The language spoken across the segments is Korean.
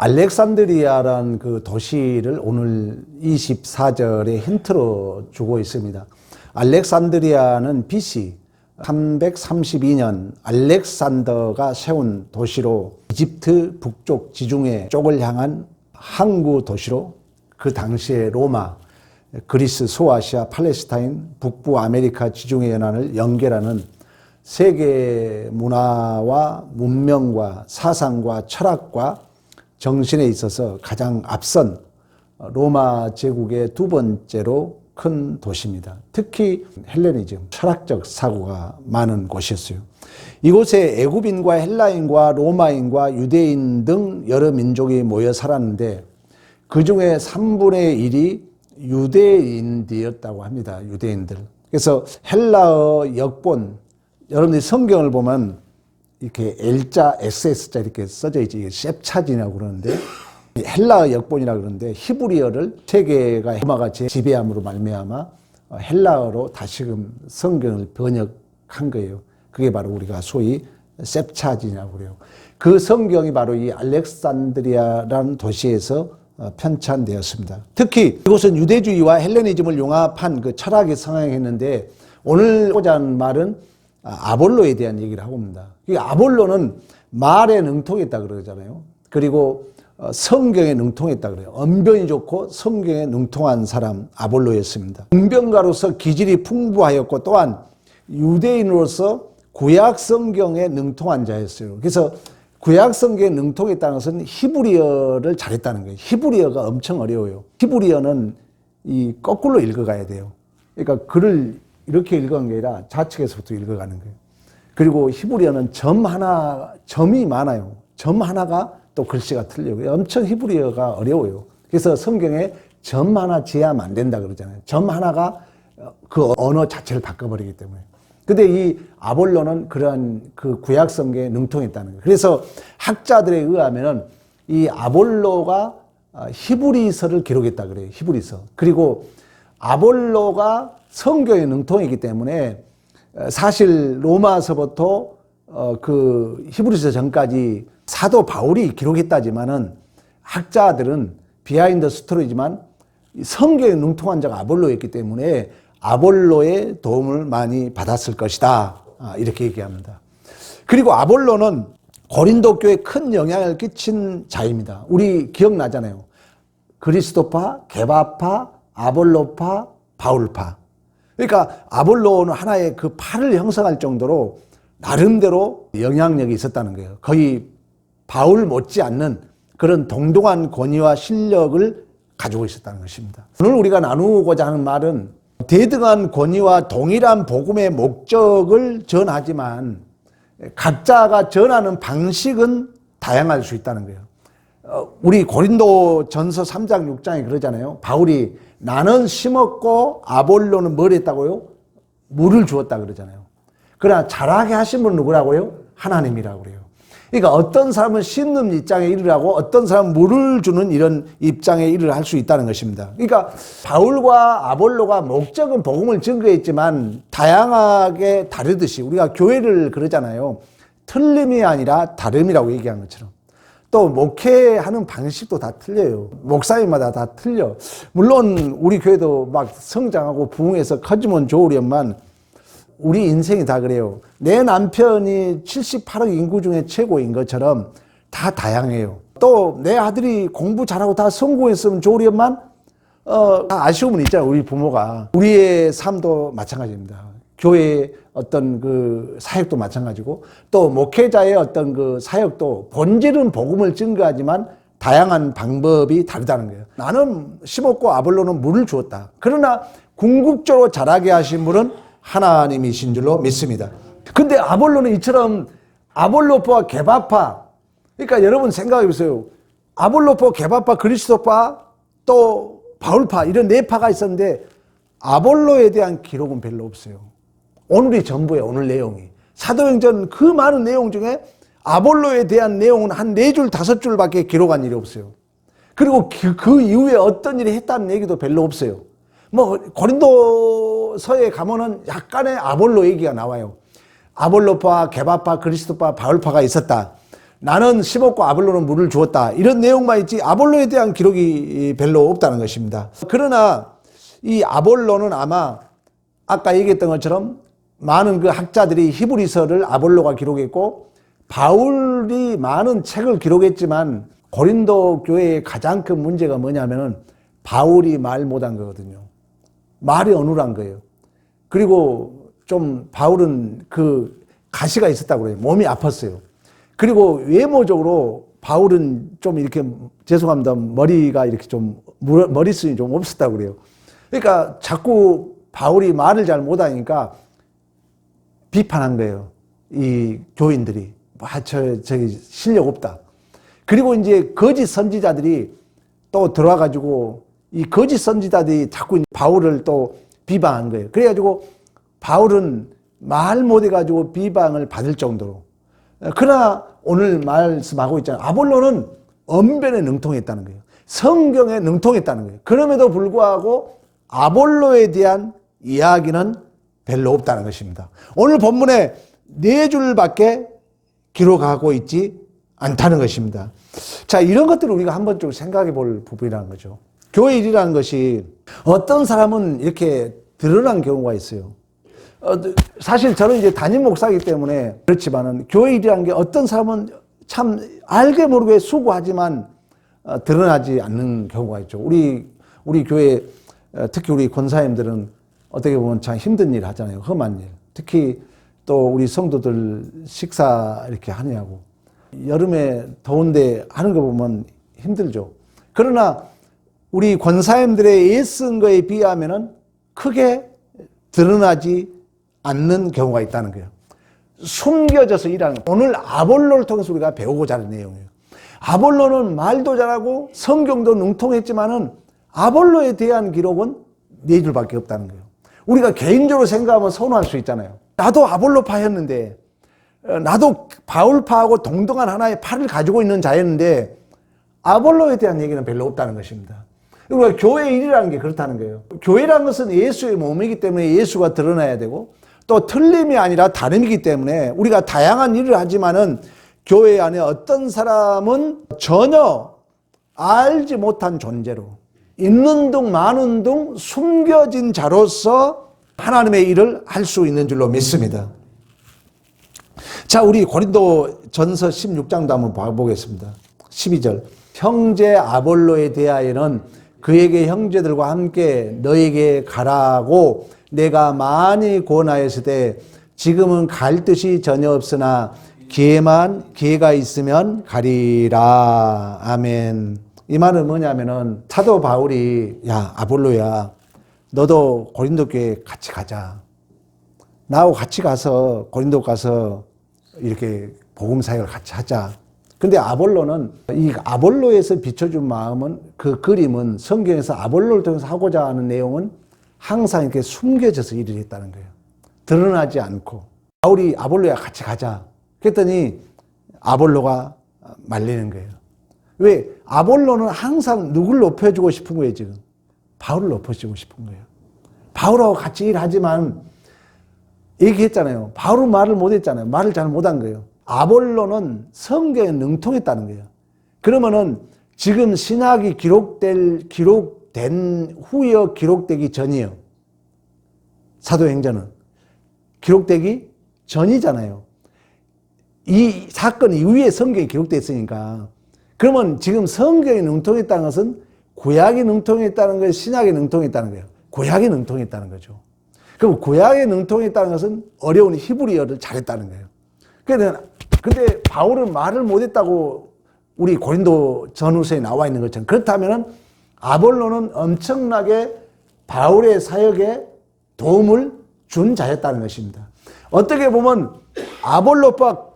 알렉산드리아라는 그 도시를 오늘 24절에 힌트로 주고 있습니다. 알렉산드리아는 BC 332년 알렉산더가 세운 도시로 이집트 북쪽 지중해 쪽을 향한 항구 도시로 그 당시에 로마, 그리스, 소아시아, 팔레스타인, 북부 아메리카 지중해 연안을 연결하는 세계 문화와 문명과 사상과 철학과 정신에 있어서 가장 앞선 로마 제국의 두 번째로 큰 도시입니다. 특히 헬레니즘, 철학적 사고가 많은 곳이었어요. 이곳에 애굽인과 헬라인과 로마인과 유대인 등 여러 민족이 모여 살았는데 그 중에 3분의 1이 유대인들이었다고 합니다. 유대인들. 그래서 헬라어 역본, 여러분들이 성경을 보면 이렇게 L자, XS자 이렇게 써져 있지. 셉차진이라고 그러는데 헬라어 역본이라고 그러는데 히브리어를 세계가 로마가 지배함으로 말미암아 헬라어로 다시금 성경을 번역한 거예요. 그게 바로 우리가 소위 셉차진이라고 그래요. 그 성경이 바로 이 알렉산드리아라는 도시에서 편찬되었습니다. 특히 이곳은 유대주의와 헬레니즘을 융합한 그 철학이 성행했는데 오늘 하고자 하는 말은 아볼로에 대한 얘기를 하고 있습니다. 아볼로는 말에 능통했다 그러잖아요. 그리고 성경에 능통했다 그래요. 언변이 좋고 성경에 능통한 사람 아볼로였습니다. 문병가로서 기질이 풍부하였고 또한 유대인으로서 구약 성경에 능통한 자였어요. 그래서 구약 성경에 능통했다는 것은 히브리어를 잘했다는 거예요. 히브리어가 엄청 어려워요. 히브리어는 이 거꾸로 읽어가야 돼요. 그러니까 글을 이렇게 읽은 게 아니라 좌측에서부터 읽어가는 거예요. 그리고 히브리어는 점이 많아요. 점 하나가 또 글씨가 틀려요. 엄청 히브리어가 어려워요. 그래서 성경에 점 하나 지하면 안 된다 그러잖아요. 점 하나가 그 언어 자체를 바꿔버리기 때문에. 근데 이 아볼로는 그러한 그 구약 성경에 능통했다는 거예요. 그래서 학자들에 의하면은 이 아볼로가 히브리서를 기록했다 그래요. 히브리서. 그리고 아볼로가 성경에 능통이기 때문에 사실 로마서부터 그 히브리서 전까지 사도 바울이 기록했다지만은 학자들은 비하인드 스토리지만 성경에 능통한 자가 아볼로였기 때문에 아볼로의 도움을 많이 받았을 것이다. 이렇게 얘기합니다. 그리고 아볼로는 고린도 교회에 큰 영향을 끼친 자입니다. 우리 기억나잖아요. 그리스도파, 게바파, 아볼로파, 바울파. 그러니까 아볼로는 하나의 그 파를 형성할 정도로 나름대로 영향력이 있었다는 거예요. 거의 바울 못지않는 그런 동등한 권위와 실력을 가지고 있었다는 것입니다. 오늘 우리가 나누고자 하는 말은 대등한 권위와 동일한 복음의 목적을 전하지만 각자가 전하는 방식은 다양할 수 있다는 거예요. 우리 고린도 전서 3장 6장에 그러잖아요. 바울이 나는 심었고 아볼로는 뭘 했다고요? 물을 주었다 그러잖아요. 그러나 자라게 하신 분은 누구라고요? 하나님이라고 그래요. 그러니까 어떤 사람은 심는 입장에 일을 하고 어떤 사람은 물을 주는 이런 입장에 일을 할 수 있다는 것입니다. 그러니까 바울과 아볼로가 목적은 복음을 증거했지만 다양하게 다르듯이 우리가 교회를 그러잖아요. 틀림이 아니라 다름이라고 얘기한 것처럼. 또 목회하는 방식도 다 틀려요. 목사님마다 다 틀려. 물론 우리 교회도 막 성장하고 부흥해서 커지면 좋으련만 우리 인생이 다 그래요. 내 남편이 78억 인구 중에 최고인 것처럼 다 다양해요. 또 내 아들이 공부 잘하고 다 성공했으면 좋으련만 다 아쉬움은 있잖아요. 우리 부모가. 우리의 삶도 마찬가지입니다. 교회의 어떤 그 사역도 마찬가지고 또 목회자의 어떤 그 사역도 본질은 복음을 증거하지만 다양한 방법이 다르다는 거예요. 나는 심었고 아볼로는 물을 주었다. 그러나 궁극적으로 자라게 하신 분은 하나님이신 줄로 믿습니다. 근데 아볼로는 이처럼 아볼로파와 게바파, 그러니까 여러분 생각해 보세요. 아볼로파, 게바파, 그리스도파, 또 바울파 이런 네 파가 있었는데 아볼로에 대한 기록은 별로 없어요. 오늘이 전부예요. 오늘 내용이. 사도행전 그 많은 내용 중에 아볼로에 대한 내용은 한 4줄, 5줄밖에 기록한 일이 없어요. 그리고 그 이후에 어떤 일이 했다는 얘기도 별로 없어요. 뭐 고린도서에 가면은 약간의 아볼로 얘기가 나와요. 아볼로파, 게바파, 그리스도파, 바울파가 있었다. 나는 심었고 아볼로는 물을 주었다. 이런 내용만 있지 아볼로에 대한 기록이 별로 없다는 것입니다. 그러나 이 아볼로는 아마 아까 얘기했던 것처럼 많은 그 학자들이 히브리서를 아볼로가 기록했고 바울이 많은 책을 기록했지만 고린도 교회의 가장 큰 문제가 뭐냐면은 바울이 말 못한 거거든요. 말이 어눌한 거예요. 그리고 좀 바울은 그 가시가 있었다고 그래요. 몸이 아팠어요. 그리고 외모적으로 바울은 좀 이렇게 죄송합니다. 머리가 이렇게 좀 머리숱이 좀 없었다고 그래요. 그러니까 자꾸 바울이 말을 잘 못하니까 비판한 거예요. 이 교인들이. 저기 실력 없다. 그리고 이제 거짓 선지자들이 또 들어와가지고 이 거짓 선지자들이 자꾸 바울을 또 비방한 거예요. 그래가지고 바울은 말 못해가지고 비방을 받을 정도로. 그러나 오늘 말씀하고 있잖아요. 아볼로는 언변에 능통했다는 거예요. 성경에 능통했다는 거예요. 그럼에도 불구하고 아볼로에 대한 이야기는 별로 없다는 것입니다. 오늘 본문에 4줄밖에 기록하고 있지 않다는 것입니다. 자, 이런 것들을 우리가 한번 좀 생각해 볼 부분이라는 거죠. 교회 일이라는 것이 어떤 사람은 이렇게 드러난 경우가 있어요. 사실 저는 이제 담임 목사이기 때문에 그렇지만은 교회 일이라는 게 어떤 사람은 참 알게 모르게 수고하지만 드러나지 않는 경우가 있죠. 우리 교회 특히 우리 권사님들은 어떻게 보면 참 힘든 일 하잖아요. 험한 일. 특히 또 우리 성도들 식사 이렇게 하느냐고. 여름에 더운데 하는 거 보면 힘들죠. 그러나 우리 권사님들의 애쓴 거에 비하면은 크게 드러나지 않는 경우가 있다는 거예요. 숨겨져서 일하는 거예요. 오늘 아볼로를 통해서 우리가 배우고자 하는 내용이에요. 아볼로는 말도 잘하고 성경도 능통했지만은 아볼로에 대한 기록은 4줄밖에 없다는 거예요. 우리가 개인적으로 생각하면 선호할 수 있잖아요. 나도 아볼로파였는데, 나도 바울파하고 동등한 하나의 파를 가지고 있는 자였는데 아볼로에 대한 얘기는 별로 없다는 것입니다. 그러니까 교회 일이라는 게 그렇다는 거예요. 교회라는 것은 예수의 몸이기 때문에 예수가 드러나야 되고 또 틀림이 아니라 다름이기 때문에 우리가 다양한 일을 하지만은 교회 안에 어떤 사람은 전혀 알지 못한 존재로 있는 둥 마는 둥 숨겨진 자로서 하나님의 일을 할 수 있는 줄로 믿습니다. 자, 우리 고린도 전서 16장도 한번 봐보겠습니다. 12절. 형제 아볼로에 대하여는 그에게 형제들과 함께 너에게 가라고 내가 많이 권하였을 때 지금은 갈 뜻이 전혀 없으나 기회가 있으면 가리라. 아멘. 이 말은 뭐냐면은 사도 바울이 야 아볼로야 너도 고린도 교회 같이 가자. 나하고 같이 가서 고린도 가서 이렇게 복음 사역을 같이 하자. 근데 아볼로는 이 아볼로에서 비춰준 마음은 그 그림은 성경에서 아볼로를 통해서 하고자 하는 내용은 항상 이렇게 숨겨져서 일을 했다는 거예요. 드러나지 않고 바울이 아볼로야 같이 가자. 그랬더니 아볼로가 말리는 거예요. 왜? 아볼로는 항상 누굴 높여주고 싶은 거예요, 지금. 바울을 높여주고 싶은 거예요. 바울하고 같이 일하지만 얘기했잖아요. 바울은 말을 못했잖아요. 말을 잘 못한 거예요. 아볼로는 성경에 능통했다는 거예요. 그러면은 지금 신학이 기록된 후여 기록되기 전이에요. 사도행전은. 기록되기 전이잖아요. 이 사건 이후에 성경이 기록됐으니까. 그러면 지금 성경이 능통했다는 것은 구약이 능통했다는 거예요? 신약이 능통했다는 거예요? 구약이 능통했다는 거죠. 그럼 구약이 능통했다는 것은 어려운 히브리어를 잘했다는 거예요. 근데 바울은 말을 못했다고 우리 고린도 전후서에 나와 있는 것처럼 그렇다면 아볼로는 엄청나게 바울의 사역에 도움을 준 자였다는 것입니다. 어떻게 보면 아볼로파,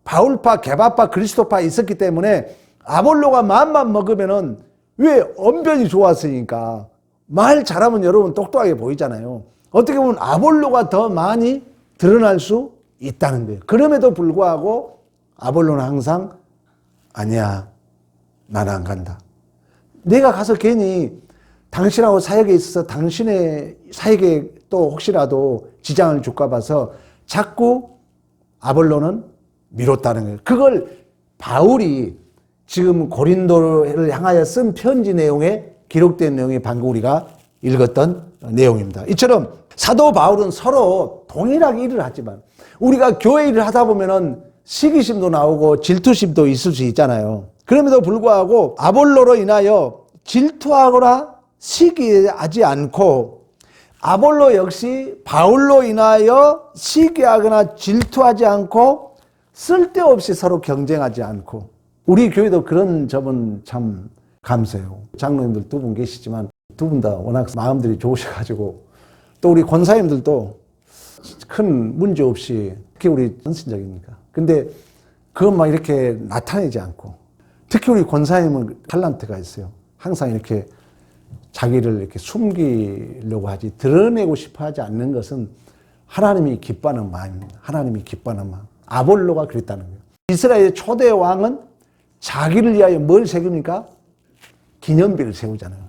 바울파, 게바파, 그리스도파 있었기 때문에 아볼로가 마음만 먹으면은 왜 언변이 좋았으니까 말 잘하면 여러분 똑똑하게 보이잖아요. 어떻게 보면 아볼로가 더 많이 드러날 수 있다는 거예요. 그럼에도 불구하고 아볼로는 항상 아니야, 나는 안 간다. 내가 가서 괜히 당신하고 사역에 있어서 당신의 사역에 또 혹시라도 지장을 줄까 봐서 자꾸 아볼로는 미뤘다는 거예요. 그걸 바울이 지금 고린도를 향하여 쓴 편지 내용에 기록된 내용이 방금 우리가 읽었던 내용입니다. 이처럼 사도 바울은 서로 동일하게 일을 하지만 우리가 교회 일을 하다 보면은 시기심도 나오고 질투심도 있을 수 있잖아요. 그럼에도 불구하고 아볼로로 인하여 질투하거나 시기하지 않고 아볼로 역시 바울로 인하여 시기하거나 질투하지 않고 쓸데없이 서로 경쟁하지 않고 우리 교회도 그런 점은 참 감사해요. 장로님들 두 분 계시지만 두 분 다 워낙 마음들이 좋으셔가지고 또 우리 권사님들도 큰 문제 없이 특히 우리 헌신적이니까. 근데 그건 막 이렇게 나타내지 않고 특히 우리 권사님은 탤런트가 있어요. 항상 이렇게 자기를 이렇게 숨기려고 하지 드러내고 싶어 하지 않는 것은 하나님이 기뻐하는 마음입니다. 하나님이 기뻐하는 마음. 아볼로가 그랬다는 거예요. 이스라엘의 초대 왕은 자기를 위하여 뭘 세웁니까? 기념비를 세우잖아요.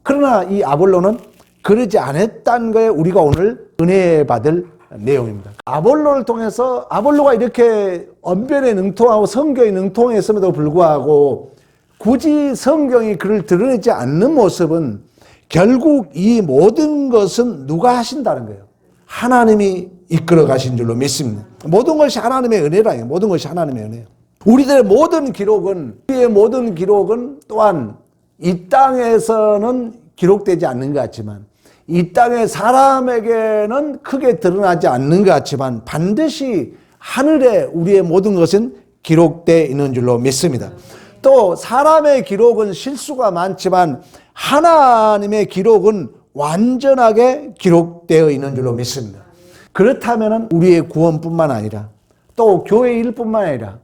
그러나 이 아볼로는 그러지 않았다는 거에 우리가 오늘 은혜 받을 내용입니다. 아볼로를 통해서 아볼로가 이렇게 언변에 능통하고 성경에 능통했음에도 불구하고 굳이 성경이 그를 드러내지 않는 모습은 결국 이 모든 것은 누가 하신다는 거예요. 하나님이 이끌어 가신 줄로 믿습니다. 모든 것이 하나님의 은혜라요. 모든 것이 하나님의 은혜예요. 우리의 모든 기록은 또한 이 땅에서는 기록되지 않는 것 같지만 이 땅의 사람에게는 크게 드러나지 않는 것 같지만 반드시 하늘에 우리의 모든 것은 기록되어 있는 줄로 믿습니다. 또 사람의 기록은 실수가 많지만 하나님의 기록은 완전하게 기록되어 있는 줄로 믿습니다. 그렇다면 우리의 구원뿐만 아니라 또 교회 일뿐만 아니라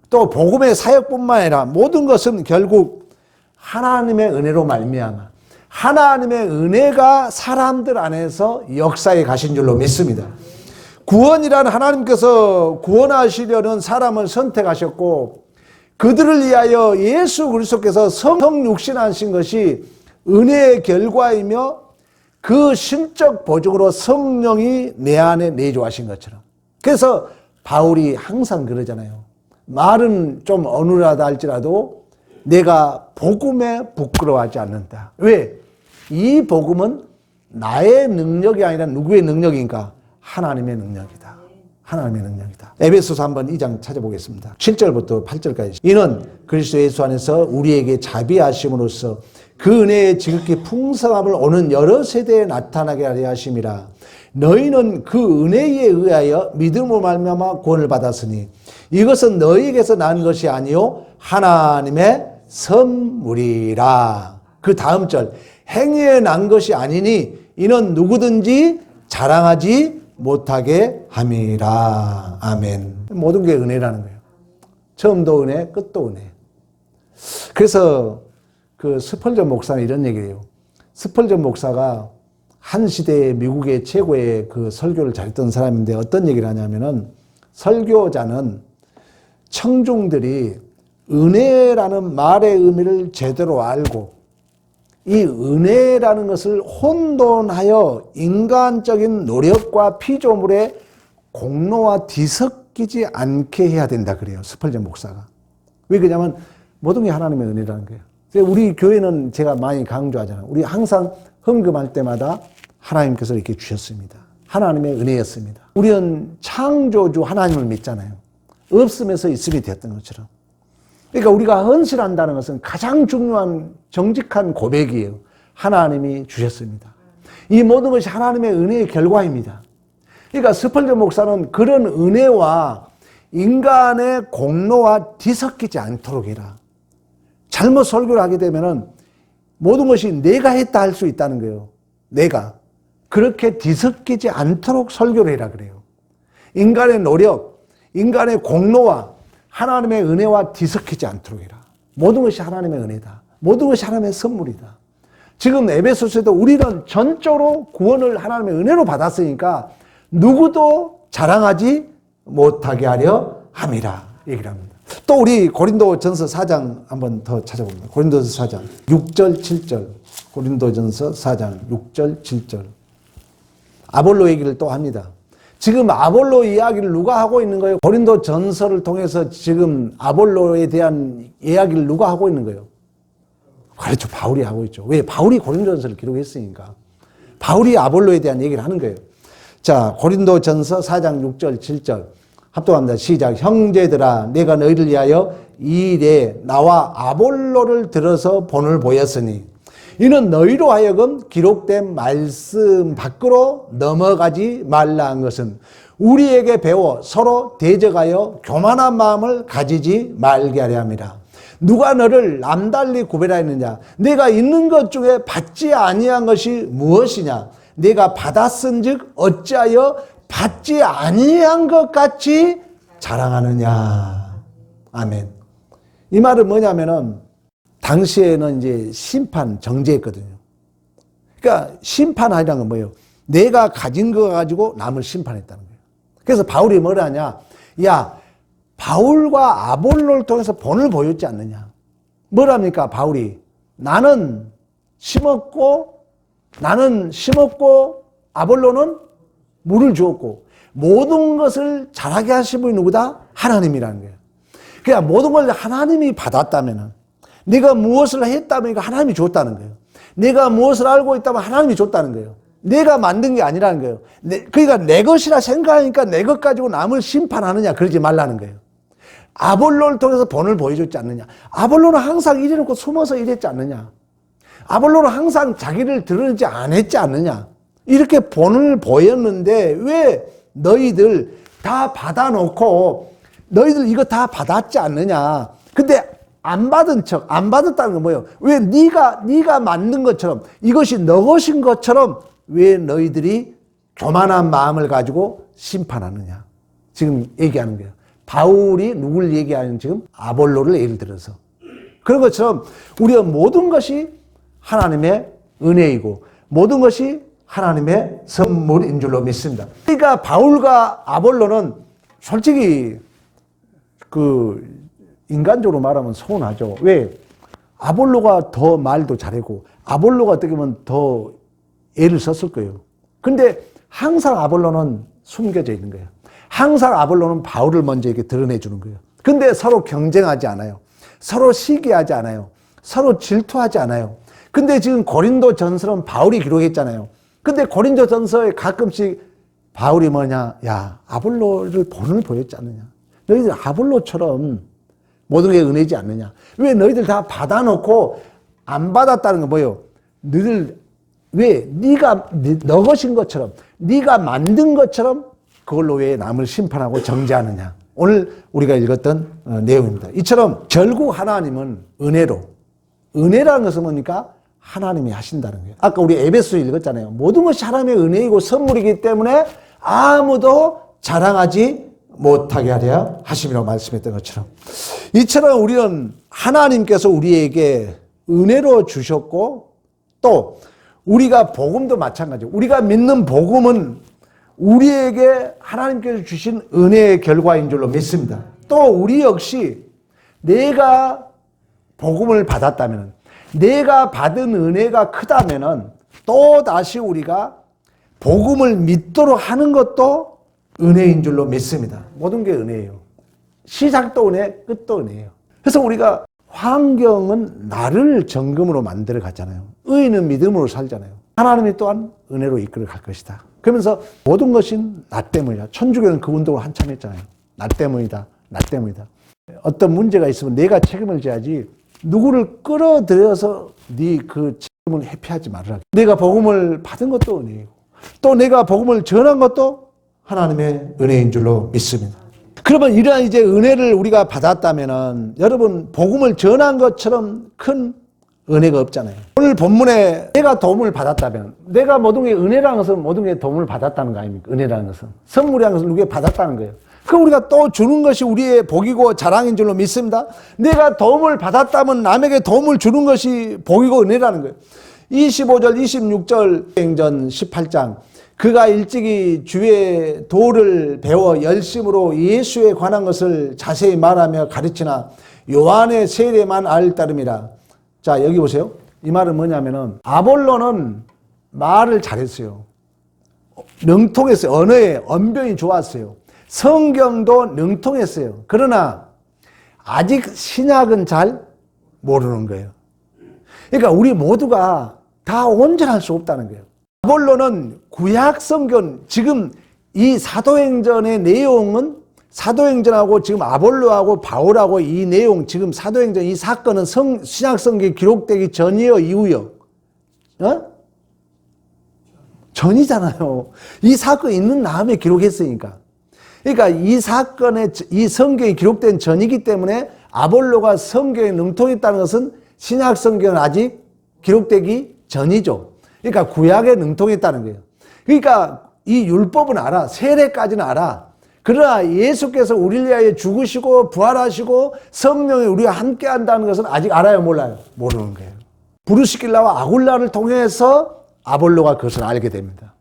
또 복음의 사역뿐만 아니라 모든 것은 결국 하나님의 은혜로 말미암아 하나님의 은혜가 사람들 안에서 역사에 가신 줄로 믿습니다. 구원이란 하나님께서 구원하시려는 사람을 선택하셨고 그들을 위하여 예수 그리스도께서 성육신하신 것이 은혜의 결과이며 그 신적 보증으로 성령이 내 안에 내주하신 것처럼. 그래서 바울이 항상 그러잖아요. 말은 좀 어눌하다 할지라도 내가 복음에 부끄러워하지 않는다. 왜? 이 복음은 나의 능력이 아니라 누구의 능력인가? 하나님의 능력이다. 하나님의 능력이다. 에베소서 한번 2장 찾아보겠습니다. 7절부터 8절까지. 이는 그리스도 예수 안에서 우리에게 자비하심으로써 그 은혜의 지극히 풍성함을 오는 여러 세대에 나타나게 하려 하심이라. 너희는 그 은혜에 의하여 믿음으로 말미암아 구원을 받았으니 이것은 너희에게서 난 것이 아니요 하나님의 선물이라. 그 다음 절. 행위에 난 것이 아니니 이는 누구든지 자랑하지 못하게 함이라. 아멘. 모든 게 은혜라는 거예요. 처음도 은혜, 끝도 은혜. 그래서 그 스펄전 목사는 이런 얘기를 해요. 스펄전 목사가 한 시대에 미국의 최고의 그 설교를 잘했던 사람인데 어떤 얘기를 하냐면은 설교자는 청중들이 은혜라는 말의 의미를 제대로 알고 이 은혜라는 것을 혼돈하여 인간적인 노력과 피조물의 공로와 뒤섞이지 않게 해야 된다 그래요. 스펄전 목사가. 왜 그러냐면 모든 게 하나님의 은혜라는 거예요. 우리 교회는 제가 많이 강조하잖아요. 우리 항상 헌금할 때마다 하나님께서 이렇게 주셨습니다. 하나님의 은혜였습니다. 우리는 창조주 하나님을 믿잖아요. 없음에서 있음이 되었던 것처럼. 그러니까 우리가 헌신한다는 것은 가장 중요한 정직한 고백이에요. 하나님이 주셨습니다. 이 모든 것이 하나님의 은혜의 결과입니다. 그러니까 스펄전 목사는 그런 은혜와 인간의 공로와 뒤섞이지 않도록 해라. 잘못 설교를 하게 되면은 모든 것이 내가 했다 할 수 있다는 거예요. 내가. 그렇게 뒤섞이지 않도록 설교를 해라 그래요. 인간의 노력, 인간의 공로와 하나님의 은혜와 뒤섞이지 않도록 해라. 모든 것이 하나님의 은혜다. 모든 것이 하나님의 선물이다. 지금 에베소서에도 우리는 전적으로 구원을 하나님의 은혜로 받았으니까 누구도 자랑하지 못하게 하려 함이라 얘기를 합니다. 또 우리 고린도전서 4장 한번 더 찾아봅니다. 고린도전서 4장 6절 7절. 고린도전서 4장 6절 7절. 아볼로 얘기를 또 합니다. 지금 아볼로 이야기를 누가 하고 있는 거예요? 고린도 전서를 통해서 지금 아볼로에 대한 이야기를 누가 하고 있는 거예요? 그렇죠. 바울이 하고 있죠. 왜? 바울이 고린도 전서를 기록했으니까. 바울이 아볼로에 대한 얘기를 하는 거예요. 자, 고린도 전서 4장 6절, 7절. 합독합니다. 시작. 형제들아, 내가 너희를 위하여 이 일에 나와 아볼로를 들어서 본을 보였으니 이는 너희로 하여금 기록된 말씀 밖으로 넘어가지 말라 한 것은 우리에게 배워 서로 대적하여 교만한 마음을 가지지 말게 하려 함이라. 누가 너를 남달리 구별하였느냐? 내가 있는 것 중에 받지 아니한 것이 무엇이냐? 내가 받았은즉 어찌하여 받지 아니한 것 같이 자랑하느냐? 아멘. 이 말은 뭐냐면은 당시에는 이제 심판 정제했거든요. 그러니까 심판하라는 건 뭐예요? 내가 가진 거 가지고 남을 심판했다는 거예요. 그래서 바울이 뭐라 하냐? 야, 바울과 아볼로를 통해서 본을 보였지 않느냐? 뭐랍니까, 바울이? 나는 심었고 아볼로는 물을 주었고 모든 것을 자라게 하신 분이 누구다? 하나님이라는 거예요. 그러니까 모든 걸 하나님이 받았다면은 내가 무엇을 했다면 하나님이 줬다는 거예요. 내가 무엇을 알고 있다면 하나님이 줬다는 거예요. 내가 만든 게 아니라는 거예요. 그러니까 내 것이라 생각하니까 내 것 가지고 남을 심판하느냐 그러지 말라는 거예요. 아볼로를 통해서 본을 보여줬지 않느냐. 아볼로는 항상 이래놓고 숨어서 일했지 않느냐. 아볼로는 항상 자기를 드러내지 않았지 않느냐. 이렇게 본을 보였는데 왜 너희들 다 받아놓고 너희들 이거 다 받았지 않느냐. 근데 안 받은 척, 안 받았다는 건 뭐예요? 왜 네가 만든 것처럼 이것이 너 것인 것처럼 왜 너희들이 교만한 마음을 가지고 심판하느냐. 지금 얘기하는 거예요. 바울이 누굴 얘기하는 지금 아볼로를 예를 들어서. 그런 것처럼 우리가 모든 것이 하나님의 은혜이고 모든 것이 하나님의 선물인 줄로 믿습니다. 그러니까 바울과 아볼로는 솔직히 인간적으로 말하면 서운하죠. 왜? 아볼로가 더 말도 잘하고 아볼로가 어떻게 보면 더 애를 썼을 거예요. 근데 항상 아볼로는 숨겨져 있는 거예요. 항상 아볼로는 바울을 먼저 이렇게 드러내주는 거예요. 근데 서로 경쟁하지 않아요. 서로 시기하지 않아요. 서로 질투하지 않아요. 근데 지금 고린도 전서는 바울이 기록했잖아요. 근데 고린도 전서에 가끔씩 바울이 뭐냐? 야, 아볼로를 본을 보였지 않느냐? 너희들 아볼로처럼 모든 게 은혜지 않느냐? 왜 너희들 다 받아놓고 안 받았다는 건 뭐예요? 너희들 왜 너 것인 것처럼 네가 만든 것처럼 그걸로 왜 남을 심판하고 정죄하느냐? 오늘 우리가 읽었던 내용입니다. 이처럼 결국 하나님은 은혜라는 것은 뭡니까? 하나님이 하신다는 거예요. 아까 우리 에베소 읽었잖아요. 모든 것이 하나님의 은혜이고 선물이기 때문에 아무도 자랑하지 못하게 하려 하심이라고 말씀했던 것처럼 이처럼 우리는 하나님께서 우리에게 은혜로 주셨고 또 우리가 복음도 마찬가지고 우리가 믿는 복음은 우리에게 하나님께서 주신 은혜의 결과인 줄로 믿습니다. 또 우리 역시 내가 복음을 받았다면 내가 받은 은혜가 크다면 또 다시 우리가 복음을 믿도록 하는 것도 은혜인 줄로 믿습니다. 모든 게 은혜예요. 시작도 은혜, 끝도 은혜예요. 그래서 우리가 환경은 나를 정금으로 만들어 갔잖아요. 의인은 믿음으로 살잖아요. 하나님이 또한 은혜로 이끌어 갈 것이다. 그러면서 모든 것이 나 때문이다. 천주교는 그 운동을 한참 했잖아요. 나 때문이다. 나 때문이다. 어떤 문제가 있으면 내가 책임을 져야지 누구를 끌어들여서 네 그 책임을 회피하지 말아라. 내가 복음을 받은 것도 은혜이고 또 내가 복음을 전한 것도 하나님의 은혜인 줄로 믿습니다. 그러면 이러한 이제 은혜를 우리가 받았다면은 여러분 복음을 전한 것처럼 큰 은혜가 없잖아요. 오늘 본문에 내가 도움을 받았다면 내가 모든 게 은혜라는 것은 모든 게 도움을 받았다는 거 아닙니까? 은혜라는 것은 선물이라는 것은 누구에게 받았다는 거예요. 그럼 우리가 또 주는 것이 우리의 복이고 자랑인 줄로 믿습니다. 내가 도움을 받았다면 남에게 도움을 주는 것이 복이고 은혜라는 거예요. 25절 26절 행전 18장 그가 일찍이 주의 도를 배워 열심으로 예수에 관한 것을 자세히 말하며 가르치나 요한의 세례만 알 따름이라. 자, 여기 보세요. 이 말은 뭐냐면은 아볼로는 말을 잘했어요. 능통했어요. 언어에 언변이 좋았어요. 성경도 능통했어요. 그러나 아직 신약은 잘 모르는 거예요. 그러니까 우리 모두가 다 온전할 수 없다는 거예요. 아볼로는 구약 성경, 지금 이 사도행전의 내용은 사도행전하고 지금 아볼로하고 바울하고 이 내용, 지금 사도행전 이 사건은 신약 성경에 기록되기 전이요, 이후요? 전이잖아요. 이 사건이 있는 다음에 기록했으니까. 그러니까 이 사건에, 이 성경이 기록된 전이기 때문에 아볼로가 성경에 능통했다는 것은 신약 성경은 아직 기록되기 전이죠. 그러니까 구약에 능통했다는 거예요. 그러니까 이 율법은 알아. 세례까지는 알아. 그러나 예수께서 우리를 위하여 죽으시고 부활하시고 성령이 우리와 함께 한다는 것은 아직 알아요, 몰라요? 모르는 거예요. 브루스길라와 아굴라를 통해서 아볼로가 그것을 알게 됩니다.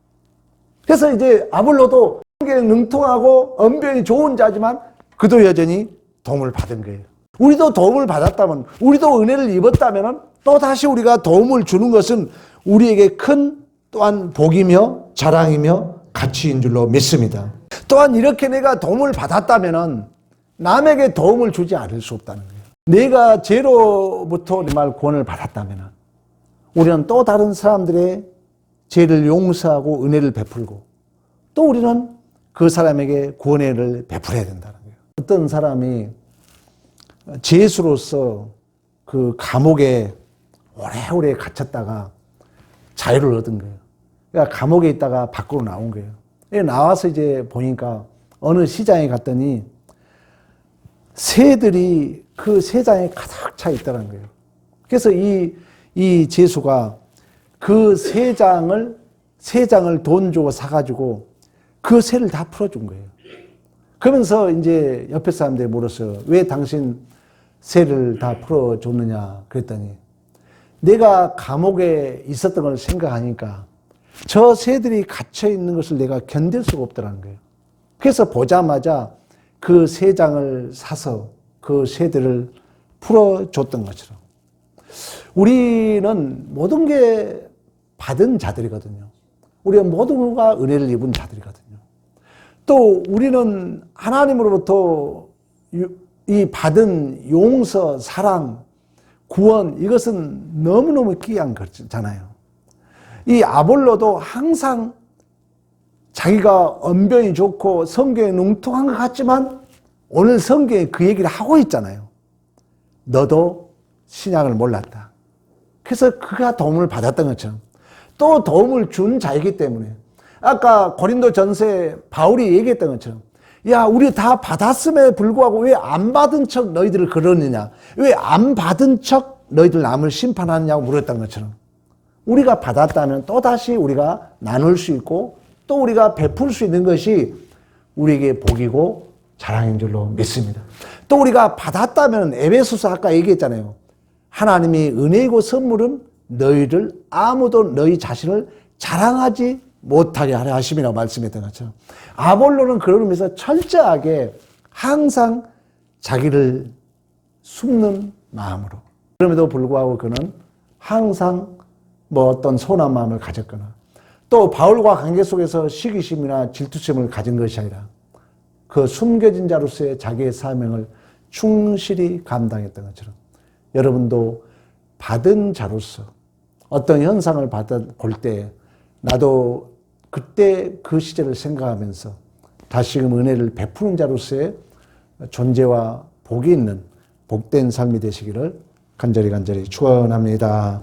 그래서 이제 아볼로도 성경에 능통하고 언변이 좋은 자지만 그도 여전히 도움을 받은 거예요. 우리도 도움을 받았다면, 우리도 은혜를 입었다면 또 다시 우리가 도움을 주는 것은 우리에게 큰 또한 복이며 자랑이며 가치인 줄로 믿습니다. 또한 이렇게 내가 도움을 받았다면 남에게 도움을 주지 않을 수 없다는 거예요. 내가 죄로부터 정말 구원을 받았다면 우리는 또 다른 사람들의 죄를 용서하고 은혜를 베풀고 또 우리는 그 사람에게 구원의 은혜를 베풀어야 된다는 거예요. 어떤 사람이 죄수로서 그 감옥에 오래오래 갇혔다가 자유를 얻은 거예요. 그러니까 감옥에 있다가 밖으로 나온 거예요. 나와서 이제 보니까 어느 시장에 갔더니 새들이 그 새장에 가득 차 있다는 거예요. 그래서 이 죄수가 그 새장을 돈 주고 사가지고 그 새를 다 풀어준 거예요. 그러면서 이제 옆에 사람들이 물었어요. 왜 당신 새를 다 풀어줬느냐 그랬더니 내가 감옥에 있었던 걸 생각하니까 저 새들이 갇혀 있는 것을 내가 견딜 수가 없더라는 거예요. 그래서 보자마자 그 새장을 사서 그 새들을 풀어줬던 것처럼 우리는 모든 게 받은 자들이거든요. 우리가 모두가 은혜를 입은 자들이거든요. 또 우리는 하나님으로부터 이 받은 용서, 사랑, 구원, 이것은 너무너무 귀한 거잖아요. 이 아볼로도 항상 자기가 언변이 좋고 성경에 능통한 것 같지만 오늘 성경에 그 얘기를 하고 있잖아요. 너도 신약을 몰랐다. 그래서 그가 도움을 받았던 것처럼 또 도움을 준 자이기 때문에 아까 고린도 전서에 바울이 얘기했던 것처럼 야, 우리 다 받았음에 불구하고 왜 안 받은 척 너희들을 그러느냐? 왜 안 받은 척 너희들 남을 심판하느냐고 물었던 것처럼 우리가 받았다면 또다시 우리가 나눌 수 있고 또 우리가 베풀 수 있는 것이 우리에게 복이고 자랑인 줄로 믿습니다. 또 우리가 받았다면 에베소서 아까 얘기했잖아요. 하나님이 은혜이고 선물은 너희를 아무도 너희 자신을 자랑하지 못하게 하려 하심이라고 말씀했던 것처럼 아볼로는 그런 의미에서 철저하게 항상 자기를 숨는 마음으로 그럼에도 불구하고 그는 항상 어떤 선한 마음을 가졌거나 또 바울과 관계 속에서 시기심이나 질투심을 가진 것이 아니라 그 숨겨진 자로서의 자기의 사명을 충실히 감당했던 것처럼 여러분도 받은 자로서 어떤 현상을 볼 때 나도 그때 그 시절을 생각하면서 다시금 은혜를 베푸는 자로서의 존재와 복이 있는 복된 삶이 되시기를 간절히 축원합니다.